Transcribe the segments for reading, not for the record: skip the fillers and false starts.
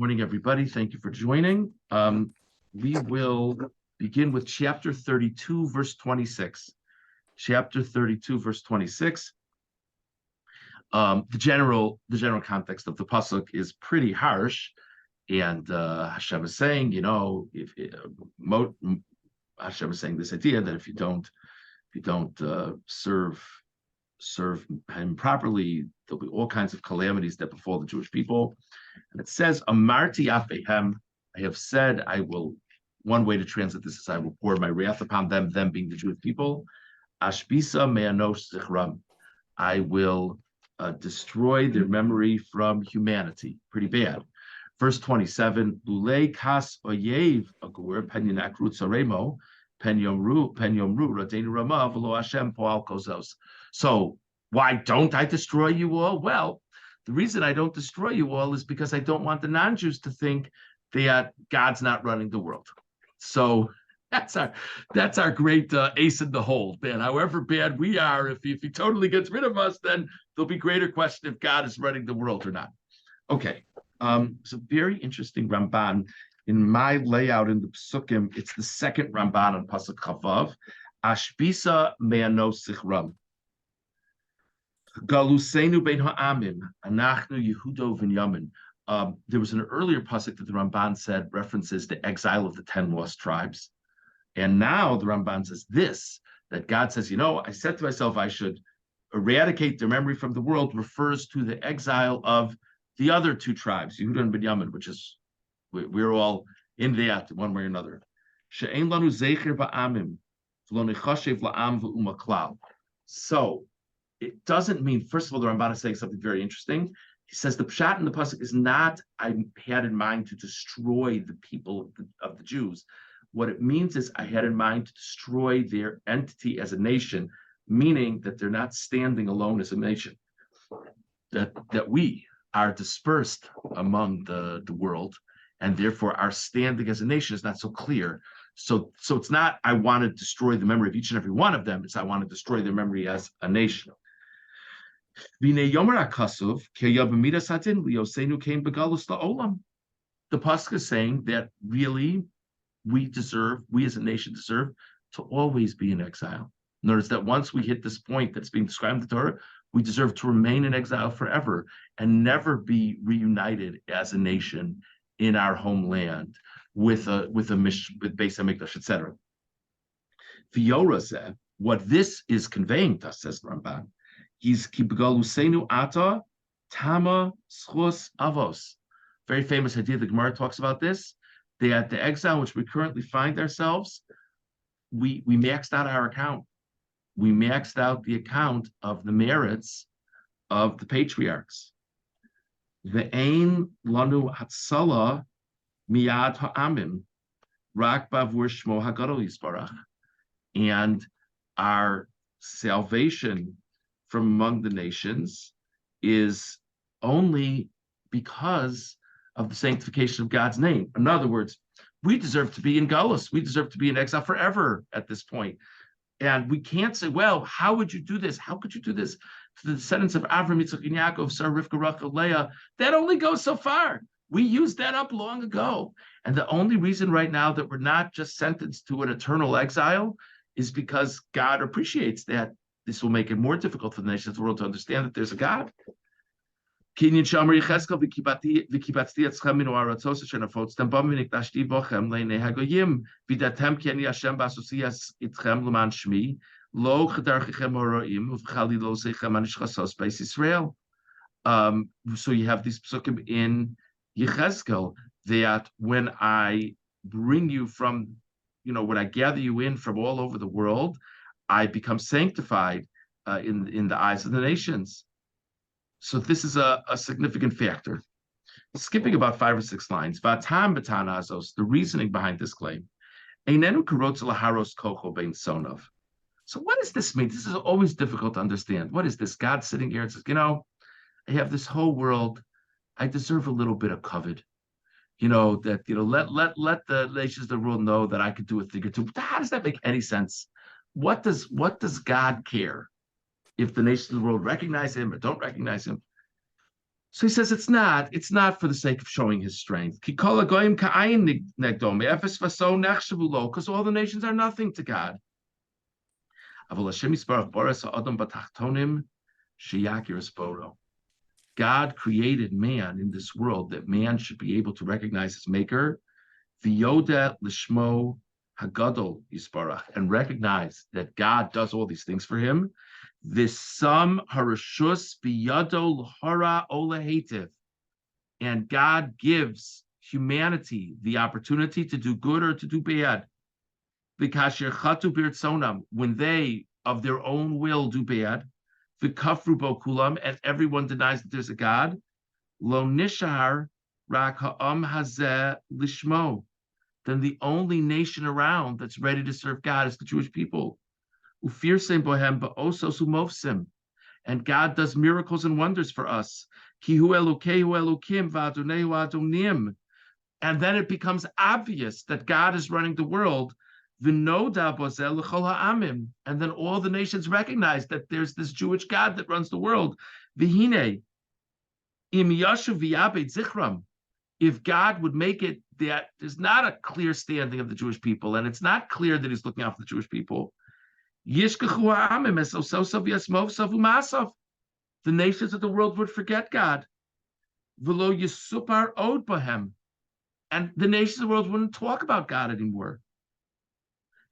Morning, everybody. Thank you for joining. We will begin with chapter 32, verse 26. Chapter 32, verse 26. The general context of the pasuk is pretty harsh, and Hashem is saying, Hashem is saying this idea that if you don't serve him properly, there'll be all kinds of calamities that befall the Jewish people. And it says, Amarti afehem, I have said, I will, one way to translate this is I will pour my wrath upon them being the Jewish people. Ashbisa me'anos zichram, I will destroy their memory from humanity. Pretty bad. Verse 27, Ulei kas oyev agur penyanakru tzaremo, penyomru radenu rama v'lo Hashem poal kozos. So why don't I destroy you all? Well, the reason I don't destroy you all is because I don't want the non-Jews to think that God's not running the world. So that's our great ace in the hole, man. However bad we are, if he totally gets rid of us, then there'll be greater question if God is running the world or not. Okay, so very interesting Ramban. In my layout in the Psukim, it's the second Ramban on Pasuk Chavav. Ashbisa me'anos zichram. Galusenu bein ha'amim, anachnu Yehudo v'Yamin. There was an earlier pasuk that the Ramban said references the exile of the 10 lost tribes. And now the Ramban says this, that God says, I said to myself I should eradicate their memory from the world, refers to the exile of the other 2 tribes, Yehuda and Binyamin, which is, we're all in that one way or another. She'ein lanu zecher ba'amim, v'lo nechashev la'am v'uma klal. So, it doesn't mean, first of all, the Ramban is saying something very interesting. He says the pshat in the pasuk is not, I had in mind to destroy the people of the Jews. What it means is I had in mind to destroy their entity as a nation, meaning that they're not standing alone as a nation, that we are dispersed among the world, and therefore our standing as a nation is not so clear. So it's not I want to destroy the memory of each and every one of them, it's I want to destroy their memory as a nation. The pasuk is saying that really we as a nation deserve to always be in exile. Notice that once we hit this point that's being described in the Torah, we deserve to remain in exile forever and never be reunited as a nation in our homeland with Beis Hamikdash, etc. V'yorah, what this is conveying to us, says Ramban, is kibegalusenu ata tama schus avos. Very famous idea. The Gemara talks about this. That the exile in which we currently find ourselves, we maxed out our account. We maxed out the account of the merits of the patriarchs. Ve'ein lanu hatzala miyad ha'amim rak bavur shmo hagadol yisbarach. And our salvation from among the nations is only because of the sanctification of God's name. In other words, we deserve to be in Galus. We deserve to be in exile forever at this point. And we can't say, well, how would you do this? How could you do this to the descendants of Avram, Yitzchak, and Yaakov, Sarah, Rivka, Rachel, Leah? That only goes so far. We used that up long ago. And the only reason right now that we're not just sentenced to an eternal exile is because God appreciates that this will make it more difficult for the nations of the world to understand that there's a God. Kinyan Shamar Yecheskel v'kibatzti etzchem minu aratzos asher nafotztem bam v'nikdashti bochem leinei hagoyim v'datem ki ani Hashem b'asosiyas itchem l'man shmi lo chedarchechem horoim uv'chali lo seichem anishchasos b'is Yisrael. So you have these psukim in Yecheskel that when I bring you from, when I gather you in from all over the world, I become sanctified in the eyes of the nations. So this is a significant factor. Skipping about 5 or 6 lines. Vatam b'tanazos, the reasoning behind this claim. Einenu karotz laharos kocho bein sonov. So what does this mean? This is always difficult to understand. What is this? God sitting here and says, I have this whole world. I deserve a little bit of covet. Let the nations of the world know that I could do a thing or two. But how does that make any sense? What does God care if the nations of the world recognize him or don't recognize him? So he says it's not for the sake of showing his strength. Because all the nations are nothing to God. God created man in this world that man should be able to recognize his maker, V'yoda lishmo hagadol yisparach, and recognize that God does all these things for him. Visam harashus biyado l'hara olahativ, and God gives humanity the opportunity to do good or to do bad. V'kasher chatu birtzonam, when they of their own will do bad. V'kafru bo kulam, and everyone denies that there's a God. Lo nishar rak ha'am hazeh lishmo, then the only nation around that's ready to serve God is the Jewish people. Ufirsim bohem ba'osos umovsim, and God does miracles and wonders for us. Kihu Elokehu Elokim v'Adonehu Adonim, and then it becomes obvious that God is running the world. V'noda bozel l'chol ha'amim, and then all the nations recognize that there's this Jewish God that runs the world. V'hine im yashuv v'yabed zichram, if God would make it that there's not a clear standing of the Jewish people, and it's not clear that he's looking out for the Jewish people, the nations of the world would forget God. And the nations of the world wouldn't talk about God anymore.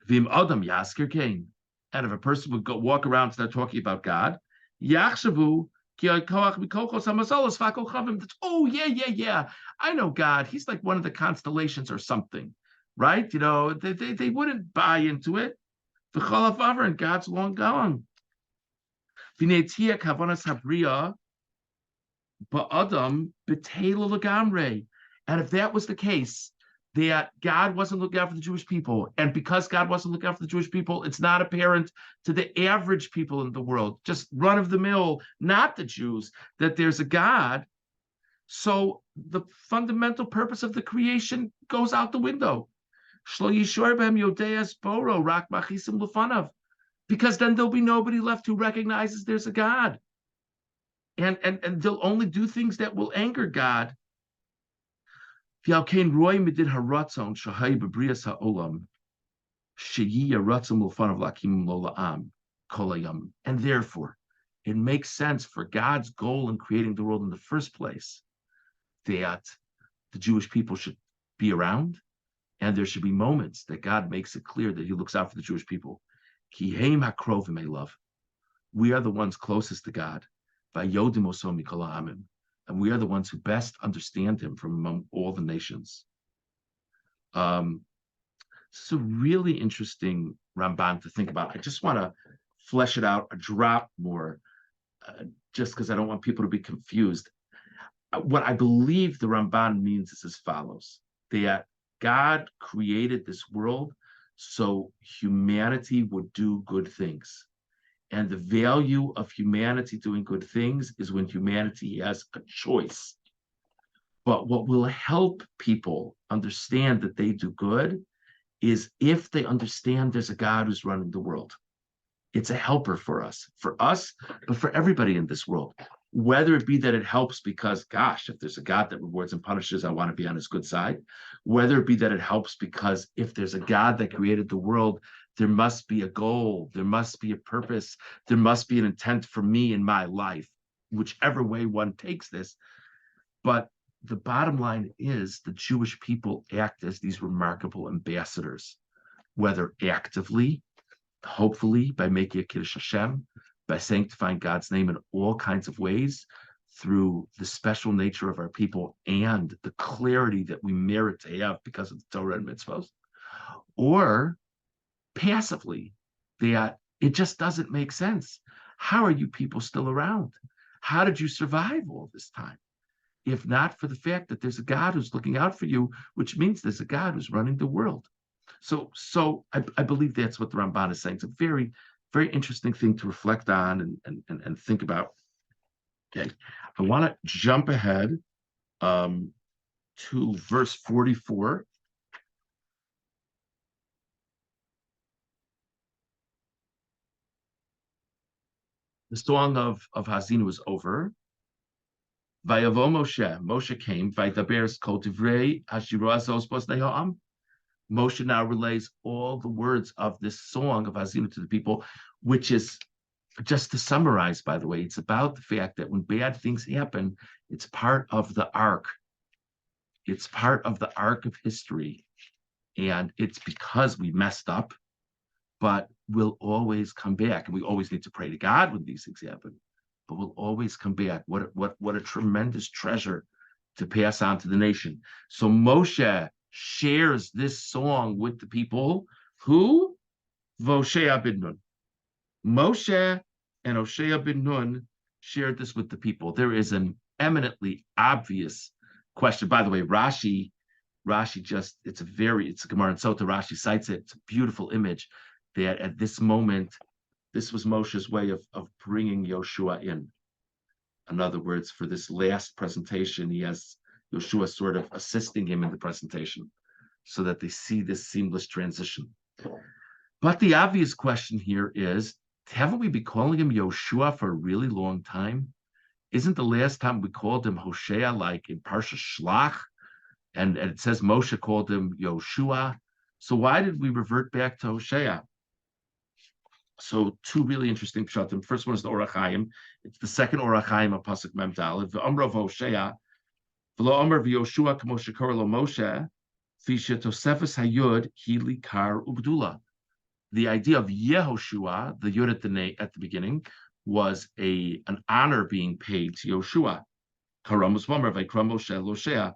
And if a person would go walk around and start talking about God, oh yeah, I know God. He's like one of the constellations or something, right? They wouldn't buy into it. And God's long gone. And if that was the case, that God wasn't looking out for the Jewish people, and because God wasn't looking out for the Jewish people, it's not apparent to the average people in the world, just run of the mill, not the Jews, that there's a God. So the fundamental purpose of the creation goes out the window. Because then there'll be nobody left who recognizes there's a God. And they'll only do things that will anger God. And therefore, it makes sense for God's goal in creating the world in the first place that the Jewish people should be around, and there should be moments that God makes it clear that he looks out for the Jewish people. We are the ones closest to God. And we are the ones who best understand him from among all the nations. It's a really interesting Ramban to think about. I just want to flesh it out a drop more, just because I don't want people to be confused. What I believe the Ramban means is as follows: that God created this world so humanity would do good things. And the value of humanity doing good things is when humanity has a choice. But what will help people understand that they do good is if they understand there's a God who's running the world. It's a helper for us, but for everybody in this world. Whether it be that it helps because, gosh, if there's a God that rewards and punishes, I want to be on his good side. Whether it be that it helps because if there's a God that created the world, there must be a goal, there must be a purpose, there must be an intent for me in my life, whichever way one takes this. But the bottom line is the Jewish people act as these remarkable ambassadors, whether actively, hopefully by making a Kiddush Hashem, by sanctifying God's name in all kinds of ways, through the special nature of our people and the clarity that we merit to have because of the Torah and mitzvot, or passively, that it just doesn't make sense. How are you people still around? How did you survive all this time? If not for the fact that there's a God who's looking out for you, which means there's a God who's running the world. So I believe that's what the Ramban is saying. It's a very, very interesting thing to reflect on and think about. Okay, I want to jump ahead to verse 44. The song of Hazinu is over. Vayavo Moshe. Moshe came. Vaydaber kol divrei hashira azos b'osnei ha'am. Moshe now relays all the words of this song of Hazinu to the people, which is, just to summarize, by the way, it's about the fact that when bad things happen, it's part of the arc. It's part of the arc of history. And it's because we messed up, but we'll always come back. And we always need to pray to God when these things happen, but we'll always come back. What a tremendous treasure to pass on to the nation. So Moshe shares this song with the people. Who? Hoshea ben Nun. Moshe and Hoshea ben Nun shared this with the people. There is an eminently obvious question. By the way, Rashi just, it's a Gemara and Sota. Rashi cites it. It's a beautiful image that at this moment, this was Moshe's way of bringing Yoshua in. In other words, for this last presentation, he has Yoshua sort of assisting him in the presentation so that they see this seamless transition. But the obvious question here is, haven't we been calling him Yoshua for a really long time? Isn't the last time we called him Hoshea like in Parsha Shlach? And it says Moshe called him Yoshua. So why did we revert back to Hoshea? So two really interesting pshatim. First one is the Orach Chaim. It's the second Orach Chaim of Pasuk Mem Daled. The Amr of Hoshea, v'lo Amr v'Yoshua k'mo shekor lo Moshe, v'she Tosefes Hayud hili kar ugdula. The idea of Yehoshua, the Yud at the beginning, was an honor being paid to Yoshua. Karamus V'Amr v'Ikram Moshe Loshea,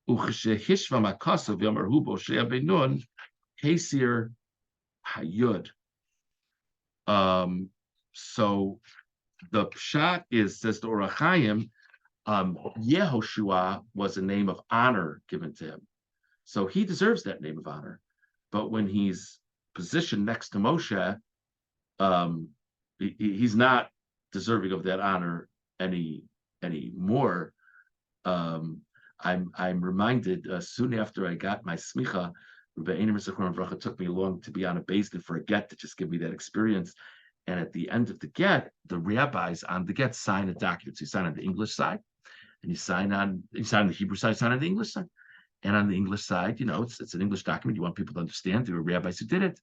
u'cheshe hishva makasav v'Amr hu Hoshea ben Nun, Kesir Hayud. So the pshat is, says the Orach Chaim, Yehoshua was a name of honor given to him. So he deserves that name of honor. But when he's positioned next to Moshe, he's not deserving of that honor any more. I'm reminded soon after I got my smicha, Rebbe Einer Zichron Bracha took me along to be on a beis din for a get to just give me that experience. And at the end of the get, the rabbis on the get sign a document. So you sign on the English side, and you sign on the Hebrew side, sign on the English side. And on the English side, it's an English document. You want people to understand. There were rabbis who did it.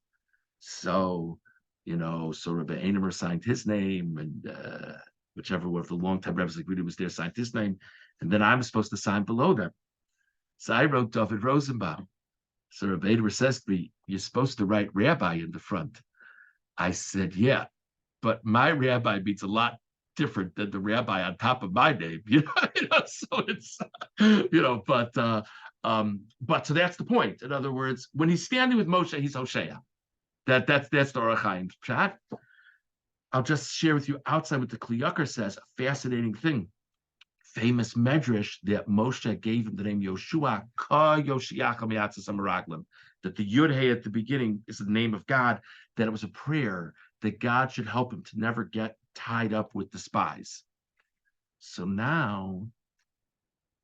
So, so Rebbe Einer signed his name, and whichever one of the longtime rabbis like Rudy was there signed his name. And then I was supposed to sign below them. So I wrote David Rosenbaum. So Rebbe Einer says to me, "You're supposed to write rabbi in the front." I said, "Yeah, but my rabbi means a lot different than the rabbi on top of my name." So it's, but so that's the point. In other words, when he's standing with Moshe, he's Hoshea. That's the Orach Chaim pshat. I'll just share with you outside what the Kli Yakar says, a fascinating thing. Famous medrash that Moshe gave him the name Yoshua, Ka Yoshiach Miyatzis Amaraglim, that the Yud Hey at the beginning is the name of God, that it was a prayer that God should help him to never get tied up with the spies. So now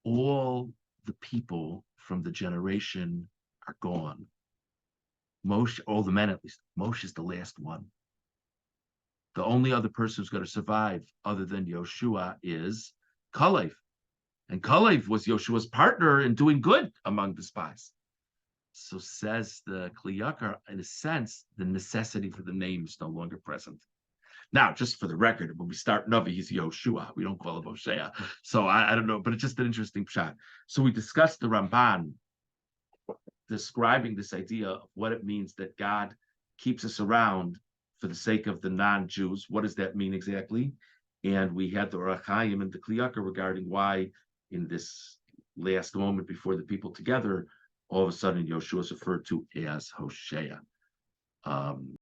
all the people from the generation are gone. Moshe, all the men at least, Moshe is the last one. The only other person who's going to survive other than Yoshua is Kalev. And Kalev was Yoshua's partner in doing good among the spies. So says the Kli Yakar, in a sense, the necessity for the name is no longer present. Now, just for the record, when we start Navi, he's Yoshua. We don't call him Hoshea. So I don't know, but it's just an interesting shot. So we discussed the Ramban describing this idea of what it means that God keeps us around for the sake of the non-Jews. What does that mean exactly? And we had the Orach Chaim and the Kli Yakar regarding why in this last moment before the people together, all of a sudden Yoshua is referred to as Hoshea.